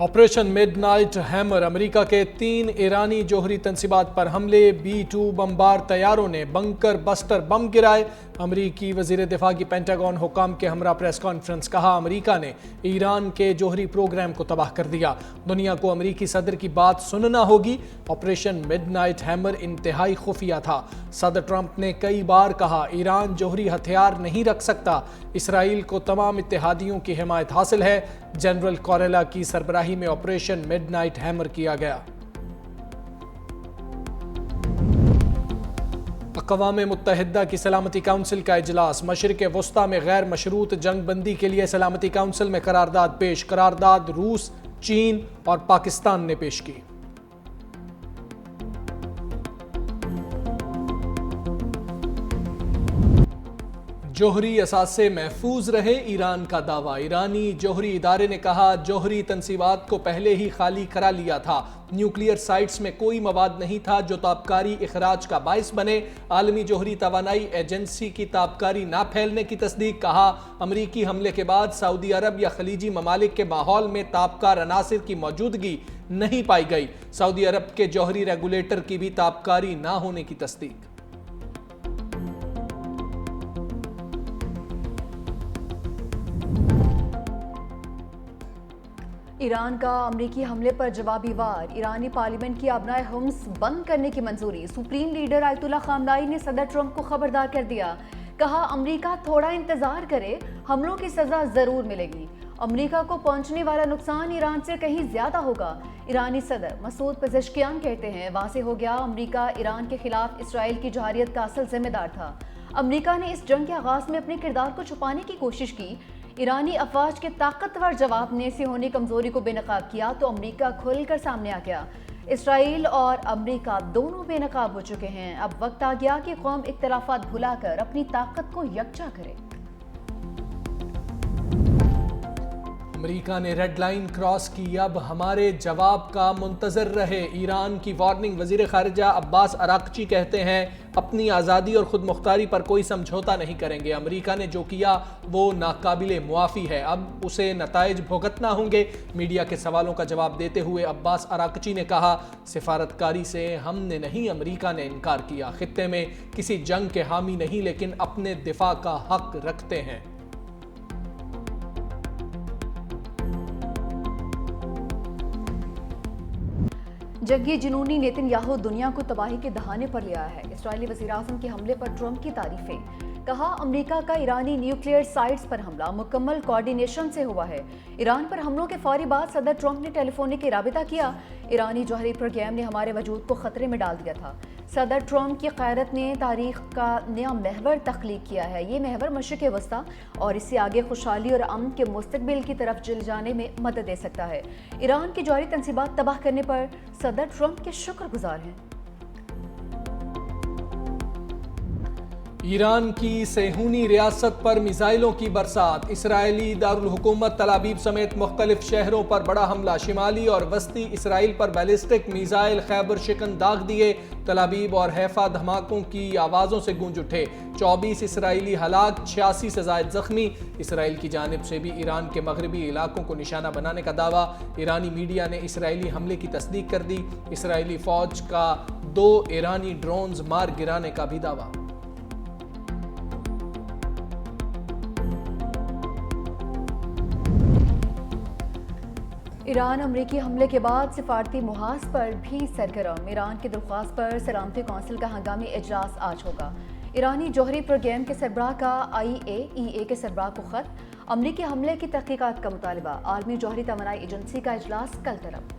Operation mid night hammer امریکہ کے 3 ایرانی جوہری تنصیبات پر حملے B-2 بمبار طیاروں نے بنکر بسٹر بم گرائے۔ امریکی وزیر دفاع کی پینٹاگون حکام کے ہمراہ پریس کانفرنس۔ کہا امریکہ نے ایران کے جوہری پروگرام کو تباہ کر دیا، دنیا کو امریکی صدر کی بات سننا ہوگی۔ آپریشن مڈ نائٹ ہیمر انتہائی خفیہ تھا۔ صدر ٹرمپ نے کئی بار کہا ایران جوہری ہتھیار نہیں رکھ سکتا، اسرائیل کو تمام اتحادیوں کی حمایت حاصل ہے۔ جنرل کوریلا کی سربراہی میں آپریشن مڈ نائٹ ہیمر کیا گیا۔ اقوام متحدہ کی سلامتی کونسل کا اجلاس۔ مشرق وسطی میں غیر مشروط جنگ بندی کے لیے سلامتی کونسل میں قرارداد پیش۔ قرارداد روس، چین اور پاکستان نے پیش کی۔ جوہری اثاثے محفوظ رہے، ایران کا دعویٰ۔ ایرانی جوہری ادارے نے کہا جوہری تنصیبات کو پہلے ہی خالی کرا لیا تھا، نیوکلیئر سائٹس میں کوئی مواد نہیں تھا جو تابکاری اخراج کا باعث بنے۔ عالمی جوہری توانائی ایجنسی کی تابکاری نہ پھیلنے کی تصدیق۔ کہا امریکی حملے کے بعد سعودی عرب یا خلیجی ممالک کے ماحول میں تابکار عناصر کی موجودگی نہیں پائی گئی۔ سعودی عرب کے جوہری ریگولیٹر کی بھی تابکاری نہ ہونے کی تصدیق۔ ایران کا امریکی حملے پر جوابی وار۔ ایرانی پارلیمنٹ کی ابنائے حمص بند کرنے کی منظوری۔ سپریم لیڈر آیت اللہ خامنائی نے صدر ٹرمپ کو خبردار کر دیا۔ کہا امریکہ تھوڑا انتظار کرے، حملوں کی سزا ضرور ملے گی۔ امریکہ کو پہنچنے والا نقصان ایران سے کہیں زیادہ ہوگا۔ ایرانی صدر مسعود پزشکیان کہتے ہیں واضح ہو گیا امریکہ ایران کے خلاف اسرائیل کی جارحیت کا اصل ذمہ دار تھا۔ امریکہ نے اس جنگ کے آغاز میں اپنے کردار کو چھپانے کی کوشش کی۔ ایرانی افواج کے طاقتور جواب نے صہیونی کمزوری کو بے نقاب کیا تو امریکہ کھل کر سامنے آ گیا۔ اسرائیل اور امریکہ دونوں بے نقاب ہو چکے ہیں۔ اب وقت آ گیا کہ قوم اختلافات بھلا کر اپنی طاقت کو یکجا کرے۔ امریکہ نے ریڈ لائن کراس کی، اب ہمارے جواب کا منتظر رہے۔ ایران کی وارننگ۔ وزیر خارجہ عباس اراغچی کہتے ہیں اپنی آزادی اور خود مختاری پر کوئی سمجھوتا نہیں کریں گے۔ امریکہ نے جو کیا وہ ناقابل معافی ہے، اب اسے نتائج بھگتنا ہوں گے۔ میڈیا کے سوالوں کا جواب دیتے ہوئے عباس اراغچی نے کہا سفارتکاری سے ہم نے نہیں، امریکہ نے انکار کیا۔ خطے میں کسی جنگ کے حامی نہیں لیکن اپنے دفاع کا حق رکھتے ہیں۔ جنگی جنونی نیتن یاہو دنیا کو تباہی کے دہانے پر لے آیا ہے۔ اسرائیلی وزیراعظم کے حملے پر ٹرمپ کی تعریفیں۔ کہا امریکہ کا ایرانی نیوکلیئر سائٹس پر حملہ مکمل کوارڈینیشن سے ہوا ہے۔ ایران پر حملوں کے فوری بعد صدر ٹرمپ نے ٹیلی فونک رابطہ کیا۔ ایرانی جوہری پروگرام نے ہمارے وجود کو خطرے میں ڈال دیا تھا۔ صدر ٹرمپ کی قیادت نے تاریخ کا نیا محور تخلیق کیا ہے۔ یہ محور مشرق وسطی اور اس سے آگے خوشحالی اور امن کے مستقبل کی طرف چل جانے میں مدد دے سکتا ہے۔ ایران کی جوہری تنصیبات تباہ کرنے پر صدر ٹرمپ کے شکر گزار ہیں۔ ایران کی صہیونی ریاست پر میزائلوں کی برسات۔ اسرائیلی دارالحکومت تل ابیب سمیت مختلف شہروں پر بڑا حملہ۔ شمالی اور وسطی اسرائیل پر بیلسٹک میزائل خیبر شکن داغ دیے۔ تل ابیب اور حیفا دھماکوں کی آوازوں سے گونج اٹھے۔ 24 اسرائیلی ہلاک، 86 سے زائد زخمی۔ اسرائیل کی جانب سے بھی ایران کے مغربی علاقوں کو نشانہ بنانے کا دعویٰ۔ ایرانی میڈیا نے اسرائیلی حملے کی تصدیق کر دی۔ اسرائیلی فوج کا 2 ایرانی ڈرونز مار گرانے کا بھی دعویٰ۔ ایران امریکی حملے کے بعد سفارتی محاذ پر بھی سرگرم۔ ایران کی درخواست پر سلامتی کونسل کا ہنگامی اجلاس آج ہوگا۔ ایرانی جوہری پروگرام کے سربراہ کا IAEA کے سربراہ کو خط۔ امریکی حملے کی تحقیقات کا مطالبہ۔ عالمی جوہری توانائی ایجنسی کا اجلاس کل طلب۔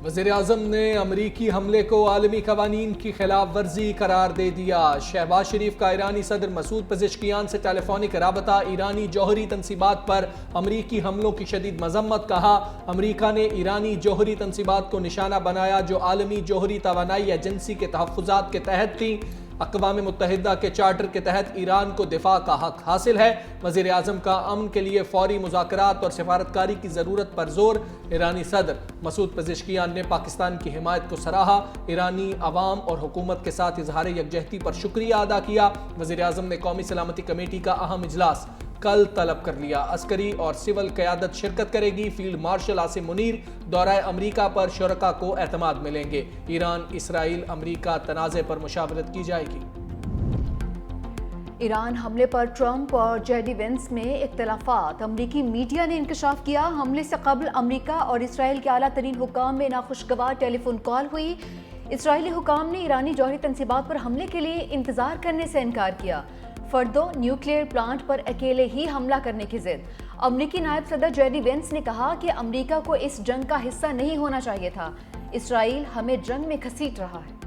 وزیر اعظم نے امریکی حملے کو عالمی قوانین کی خلاف ورزی قرار دے دیا۔ شہباز شریف کا ایرانی صدر مسعود پزشکیان سے ٹیلی فونک رابطہ۔ ایرانی جوہری تنصیبات پر امریکی حملوں کی شدید مذمت۔ کہا امریکہ نے ایرانی جوہری تنصیبات کو نشانہ بنایا جو عالمی جوہری توانائی ایجنسی کے تحفظات کے تحت تھیں۔ اقوام متحدہ کے چارٹر کے تحت ایران کو دفاع کا حق حاصل ہے۔ وزیر اعظم کا امن کے لیے فوری مذاکرات اور سفارتکاری کی ضرورت پر زور۔ ایرانی صدر مسعود پزشکیان نے پاکستان کی حمایت کو سراہا۔ ایرانی عوام اور حکومت کے ساتھ اظہار یکجہتی پر شکریہ ادا کیا۔ وزیر اعظم نے قومی سلامتی کمیٹی کا اہم اجلاس کل طلب کر لیا۔ عسکری اور سول قیادت شرکت کرے گی۔ فیلڈ مارشل عاصم منیر دورہ امریکہ پر شرکاء کو اعتماد ملیں گے۔ ایران اسرائیل امریکہ تنازع پر مشاورت کی جائے گی۔ ایران حملے پر ٹرمپ اور جے ڈی وینس میں اختلافات۔ امریکی میڈیا نے انکشاف کیا، حملے سے قبل امریکہ اور اسرائیل کے اعلیٰ ترین حکام میں ناخوشگوار ٹیلی فون کال ہوئی۔ اسرائیلی حکام نے ایرانی جوہری تنصیبات پر حملے کے لیے انتظار کرنے سے انکار کیا۔ فردو نیوکلیئر پلانٹ پر اکیلے ہی حملہ کرنے کی ضد۔ امریکی نائب صدر جے ڈی وینس نے کہا کہ امریکہ کو اس جنگ کا حصہ نہیں ہونا چاہیے تھا۔ اسرائیل ہمیں جنگ میں گھسیٹ رہا ہے۔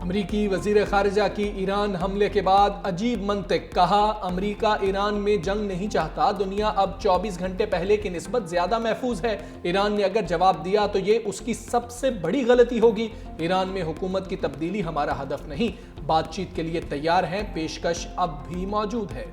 امریکی وزیر خارجہ کی ایران حملے کے بعد عجیب منطق، کہا امریکہ ایران میں جنگ نہیں چاہتا، دنیا اب 24 گھنٹے پہلے کی نسبت زیادہ محفوظ ہے، ایران نے اگر جواب دیا تو یہ اس کی سب سے بڑی غلطی ہوگی، ایران میں حکومت کی تبدیلی ہمارا ہدف نہیں، بات چیت کے لیے تیار ہیں، پیشکش اب بھی موجود ہے۔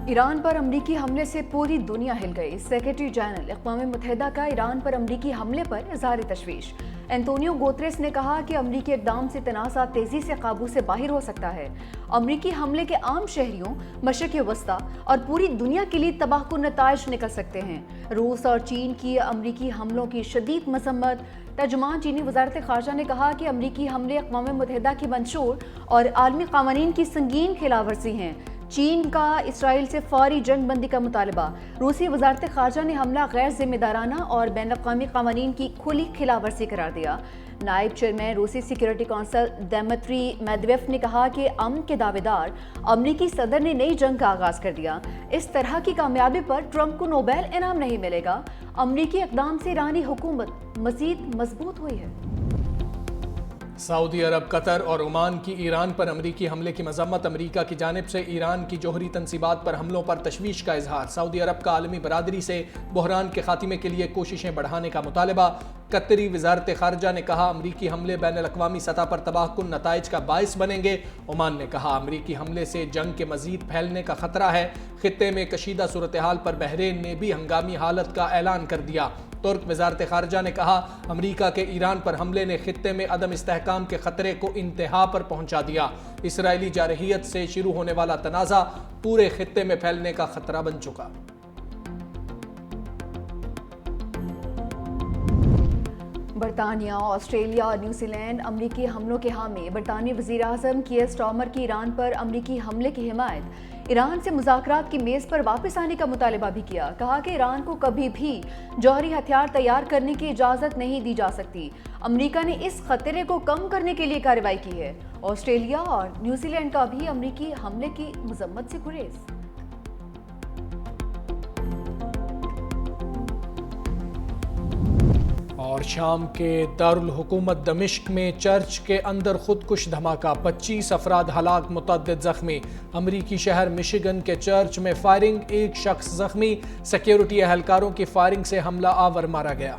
ایران پر امریکی حملے سے پوری دنیا ہل گئی۔ سیکریٹری جنرل اقوام متحدہ کا ایران پر امریکی حملے پر اظہار تشویش۔ اینٹونیو گوتریس نے کہا کہ امریکی اقدام سے تنازع تیزی سے قابو سے باہر ہو سکتا ہے۔ امریکی حملے کے عام شہریوں، مشرق وسطیٰ اور پوری دنیا کے لیے تباہ کن نتائج نکل سکتے ہیں۔ روس اور چین کی امریکی حملوں کی شدید مذمت۔ ترجمان چینی وزارت خارجہ نے کہا کہ امریکی حملے اقوام متحدہ کی منشور اور عالمی قوانین کی سنگین خلاف ورزی ہیں۔ چین کا اسرائیل سے فوری جنگ بندی کا مطالبہ۔ روسی وزارت خارجہ نے حملہ غیر ذمہ دارانہ اور بین الاقوامی قوانین کی کھلی خلاف ورزی قرار دیا۔ نائب چیئرمین روسی سیکیورٹی کونسل دمیتری میدویف نے کہا کہ امن کے دعوے دار امریکی صدر نے نئی جنگ کا آغاز کر دیا۔ اس طرح کی کامیابی پر ٹرمپ کو نوبیل انعام نہیں ملے گا۔ امریکی اقدام سے ایرانی حکومت مزید مضبوط ہوئی ہے۔ سعودی عرب، قطر اور عمان کی ایران پر امریکی حملے کی مذمت۔ امریکہ کی جانب سے ایران کی جوہری تنصیبات پر حملوں پر تشویش کا اظہار۔ سعودی عرب کا عالمی برادری سے بحران کے خاتمے کے لیے کوششیں بڑھانے کا مطالبہ۔ قطری وزارت خارجہ نے کہا امریکی حملے بین الاقوامی سطح پر تباہ کن نتائج کا باعث بنیں گے۔ عمان نے کہا امریکی حملے سے جنگ کے مزید پھیلنے کا خطرہ ہے۔ خطے میں کشیدہ صورتحال پر بحرین نے بھی ہنگامی حالت کا اعلان کر دیا۔ ترک وزارت خارجہ نے کہا امریکہ کے ایران پر حملے نے خطے میں عدم استحکام کے خطرے کو انتہا پر پہنچا دیا۔ اسرائیلی جارحیت سے شروع ہونے والا تنازع پورے خطے میں پھیلنے کا خطرہ بن چکا۔ برطانیہ، آسٹریلیا اور نیوزی لینڈ امریکی حملوں کے حامی۔ برطانوی وزیر اعظم کیئر سٹارمر کی ایران پر امریکی حملے کی حمایت۔ ایران سے مذاکرات کی میز پر واپس آنے کا مطالبہ بھی کیا۔ کہا کہ ایران کو کبھی بھی جوہری ہتھیار تیار کرنے کی اجازت نہیں دی جا سکتی۔ امریکہ نے اس خطرے کو کم کرنے کے لیے کارروائی کی ہے۔ آسٹریلیا اور نیوزی لینڈ کا بھی امریکی حملے کی مذمت سے گریز۔ اور شام کے دارالحکومت دمشق میں چرچ کے اندر خودکش دھماکہ، 25 افراد ہلاک، متعدد زخمی۔ امریکی شہر مشیگن کے چرچ میں فائرنگ، ایک شخص زخمی، سیکیورٹی اہلکاروں کی فائرنگ سے حملہ آور مارا گیا۔